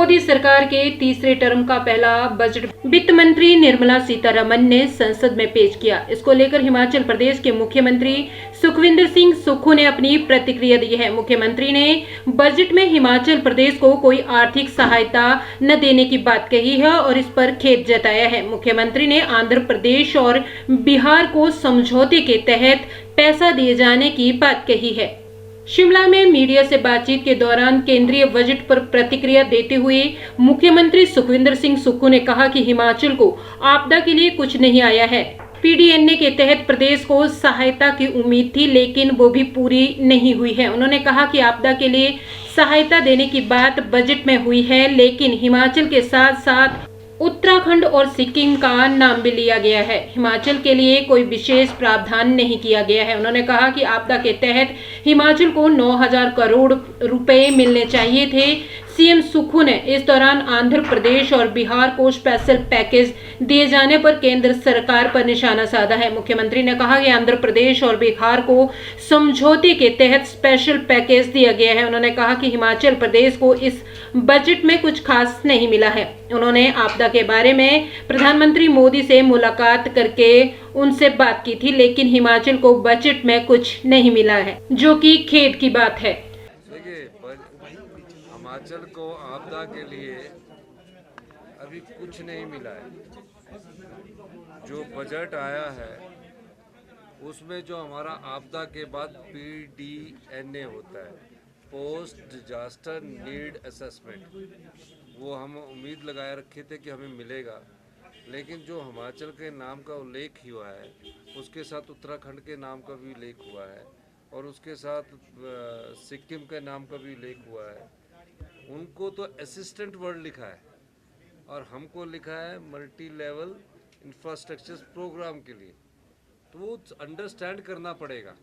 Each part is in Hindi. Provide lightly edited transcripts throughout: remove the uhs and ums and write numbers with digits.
मोदी सरकार के तीसरे टर्म का पहला बजट वित्त मंत्री निर्मला सीतारमण ने संसद में पेश किया। इसको लेकर हिमाचल प्रदेश के मुख्यमंत्री सुखविंदर सिंह सुक्खू ने अपनी प्रतिक्रिया दी है। मुख्यमंत्री ने बजट में हिमाचल प्रदेश को कोई आर्थिक सहायता न देने की बात कही है और इस पर खेद जताया है। मुख्यमंत्री ने आंध्र प्रदेश और बिहार को समझौते के तहत पैसा दिए जाने की बात कही है। शिमला में मीडिया से बातचीत के दौरान केंद्रीय बजट पर प्रतिक्रिया देते हुए मुख्यमंत्री सुखविंदर सिंह सुक्खू ने कहा कि हिमाचल को आपदा के लिए कुछ नहीं आया है। पीडीएनए के तहत प्रदेश को सहायता की उम्मीद थी, लेकिन वो भी पूरी नहीं हुई है। उन्होंने कहा कि आपदा के लिए सहायता देने की बात बजट में हुई है, लेकिन हिमाचल के साथ साथ उत्तराखंड और सिक्किम का नाम भी लिया गया है। हिमाचल के लिए कोई विशेष प्रावधान नहीं किया गया है। उन्होंने कहा कि आपदा के तहत हिमाचल को 9,000 करोड़ रुपए मिलने चाहिए थे। सीएम सुक्खू ने इस दौरान आंध्र प्रदेश और बिहार को स्पेशल पैकेज दिए जाने पर केंद्र सरकार पर निशाना साधा है। मुख्यमंत्री ने कहा कि आंध्र प्रदेश और बिहार को समझौते के तहत स्पेशल पैकेज दिया गया है। उन्होंने कहा कि हिमाचल प्रदेश को इस बजट में कुछ खास नहीं मिला है। उन्होंने आपदा के बारे में प्रधानमंत्री मोदी से मुलाकात करके उनसे बात की थी, लेकिन हिमाचल को बजट में कुछ नहीं मिला है, जो कि खेद की बात है। हिमाचल को आपदा के लिए अभी कुछ नहीं मिला है। जो बजट आया है उसमें जो हमारा आपदा के बाद पीडीएनए होता है, पोस्ट डिजास्टर नीड असेसमेंट, वो हम उम्मीद लगाए रखे थे कि हमें मिलेगा, लेकिन जो हिमाचल के नाम का उल्लेख हुआ है उसके साथ उत्तराखंड के नाम का भी उल्लेख हुआ है और उसके साथ सिक्किम के नाम का भी उल्लेख हुआ है। उनको तो असिस्टेंट वर्ड लिखा है और हमको लिखा है मल्टी लेवल इंफ्रास्ट्रक्चर प्रोग्राम के लिए। तो वो अंडरस्टैंड करना पड़ेगा।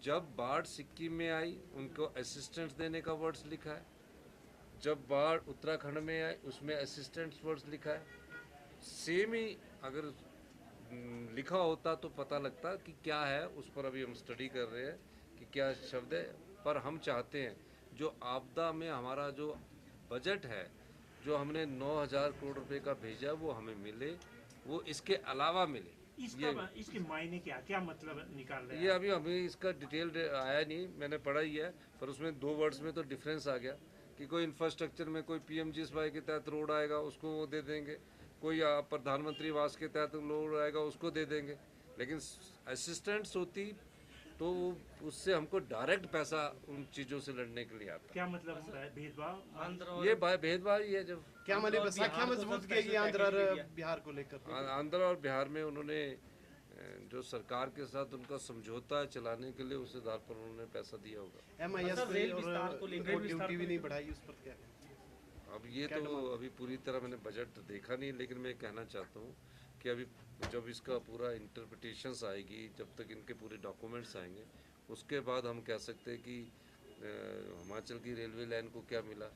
जब बाढ़ सिक्किम में आई उनको असिस्टेंट्स देने का वर्ड्स लिखा है, जब बाढ़ उत्तराखंड में आई उसमें असिस्टेंट्स वर्ड्स लिखा है। सेम ही अगर लिखा होता तो पता लगता कि क्या है। उस पर अभी हम स्टडी कर रहे हैं कि क्या शब्द है, पर हम चाहते हैं जो आपदा में हमारा जो बजट है, जो हमने 9,000 करोड़ रुपए का भेजा, वो हमें मिले, वो इसके अलावा मिले। इसके मायने क्या मतलब निकाल रहे हैं? ये अभी इसका डिटेल आया नहीं, मैंने पढ़ा ही है, पर उसमें 2 वर्ड्स में तो डिफरेंस आ गया कि कोई इंफ्रास्ट्रक्चर में कोई पीएमजीएसवाई के तहत रोड आएगा उसको वो दे देंगे, कोई प्रधानमंत्री आवास के तहत रोड आएगा उसको दे देंगे, लेकिन असिस्टेंट्स होती तो उससे हमको डायरेक्ट पैसा उन चीज़ों से लड़ने के लिए आता। क्या मतलब होता है भेदभाव? ये भेदभाव ही है। जब क्या क्या मजबूत किया आंध्र और बिहार को लेकर? आंध्र और बिहार में उन्होंने जो सरकार के साथ उनका समझौता है चलाने के लिए, उस आधार पर उन्होंने पैसा दिया होगा। MIS को ड्यूटी भी नहीं बढ़ाई, उस पर क्या? अब ये तो अभी पूरी तरह मैंने बजट देखा नहीं, लेकिन मैं कहना चाहता हूँ कि अभी जब इसका पूरा इंटरप्रिटेशंस आएगी, जब तक इनके पूरे डॉक्यूमेंट्स आएंगे, उसके बाद हम कह सकते हैं कि हिमाचल की रेलवे लाइन को क्या मिला।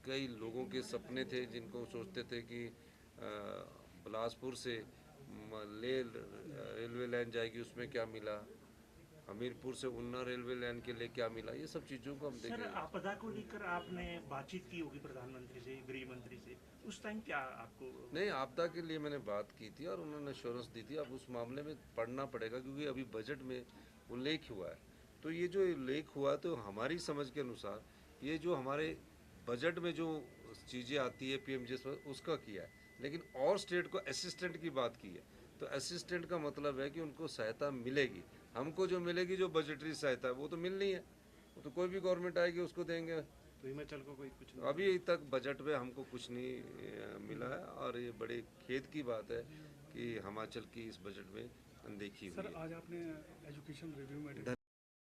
कई लोगों के सपने थे जिनको सोचते थे कि बिलासपुर से रेलवे लाइन जाएगी, उसमें क्या मिला, हमीरपुर से उन्ना रेलवे लाइन के लिए क्या मिला, ये सब चीज़ों को हम देखेंगे। सर, आपदा को लेकर आपने बातचीत की होगी प्रधानमंत्री से, गृह मंत्री से, उस टाइम क्या आपको? नहीं, आपदा के लिए मैंने बात की थी और उन्होंने एश्योरेंस दी थी। अब उस मामले में पढ़ना पड़ेगा, क्योंकि अभी बजट में उल्लेख हुआ है। तो ये जो उल्लेख हुआ तो हमारी समझ के अनुसार ये जो हमारे बजट में जो चीज़ें आती है पीएमजीएस उसका किया है, लेकिन और स्टेट को असिस्टेंट की बात की है। तो असिस्टेंट का मतलब है कि उनको सहायता मिलेगी। हमको जो मिलेगी जो बजटरी सहायता है वो तो मिलनी है, वो तो कोई भी गवर्नमेंट आएगी उसको देंगे। तो हिमाचल को कोई कुछ नहीं? अभी तक बजट में हमको कुछ नहीं मिला है और ये बड़े खेद की बात है कि हिमाचल की इस बजट में अनदेखी हुई है। सर, आज आपने एजुकेशन रिव्यू में